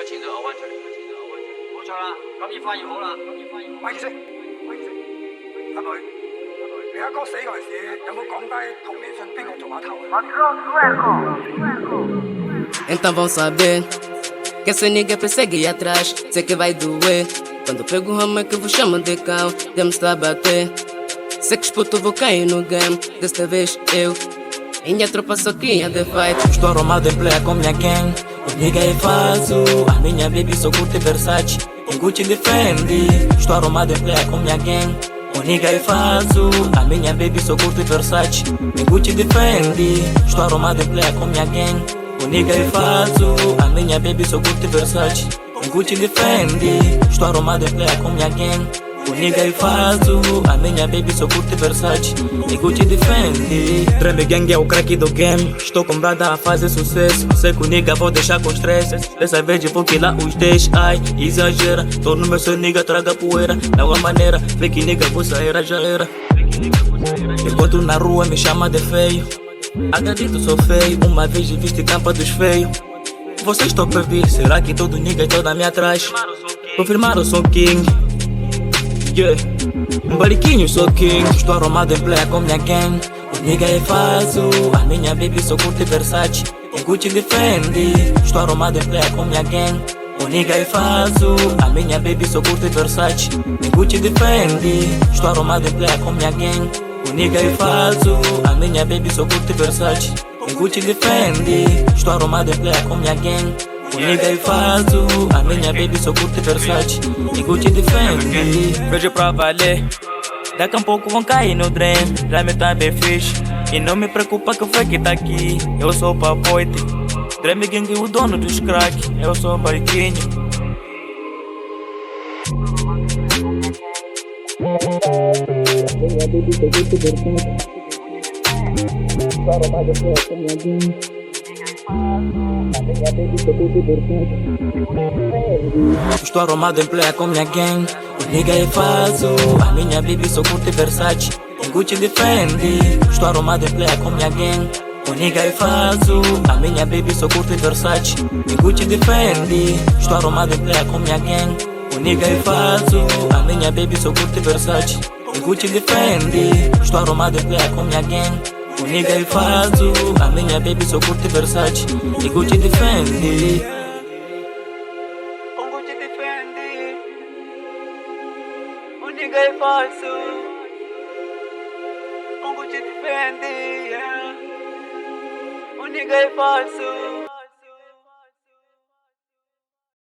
請咗我灣出嚟。冇錯啦，咁要發現好啦。咪住先，阿女，你阿哥死嗰陣時有冇講低同年信邊個做碼頭啊？ Então vão saber que essa nigga persegue e atrás, sei que vai doer. Quando pego o ramo é que vos chamo de cão, demos-te a bater. Sei que esputo vou cair no game, desta vez eu. Minha tropa só cria de fight. Estou arrumado em play com minha gang. O nigga é falso, a minha baby só curte Versace. Em Gucci defende. Estou arrumado em play com minha gang. O nigga é falso, a minha baby só curte Versace. Em Gucci defende. Estou arrumado em play com minha gang. O nigga é falso, a minha baby só curte Versace. Em Gucci defende. Estou arrumado em play com minha gang. O nigga é falso, a minha baby só curte Versace. E Gucci defende. Treme gang é o crack do game. Estou com brada a fazer sucesso. Sei que o nigga vou deixar com stress. Dessa vez vou quilar os 10. Ai, exagera. Tô no meu sonho, nigga traga poeira. Não há maneira, vê que nigga vou sair, já era. Enquanto na rua me chama de feio. Acredito, sou feio. Uma vez viste campa dos feios. Vocês estão pra vir, será que todo nigga está na minha atrás? Confirmar eu sou king. Yeah. Um bariquinho, sou king. Estou arrumado em play com minha gang. O nigga é falso, a minha baby só curte Versace. Em Gucci defende. Estou arrumado em play com minha gang. O nigga é falso, a minha baby só curte Versace. Em Gucci defende. Estou arrumado em play com minha gang. O nigga é falso, a minha baby só curte Versace. Em Gucci defende. Estou arrumado em play com minha gang. O nigga é falso, a minha baby só curte Versace. E Gucci defende. Vejo pra valer. Daqui a pouco vão cair no dream. Já me tá bem fixe. E não me preocupa que foi que tá aqui. Eu sou o papoite. Dream Gang, o dono dos crack. Eu sou o Bariquinho. Estou arrumado em play com minha gang. O nigga é falso, a minha baby só curte Versace. Em Gucci defende. Estou arrumado em play com minha gang. O nigga é falso, a minha baby só curte Versace. Em Gucci defende. Estou arrumado em play com minha gang. O nigga é falso, a minha baby só curte Versace. Em Gucci defende. Estou arrumado em play com minha gang. O nigga é falso, a minha baby só curte Versace. E Gucci defende. O Gucci defende. O nigga é falso. O Gucci defende. O nigga é falso.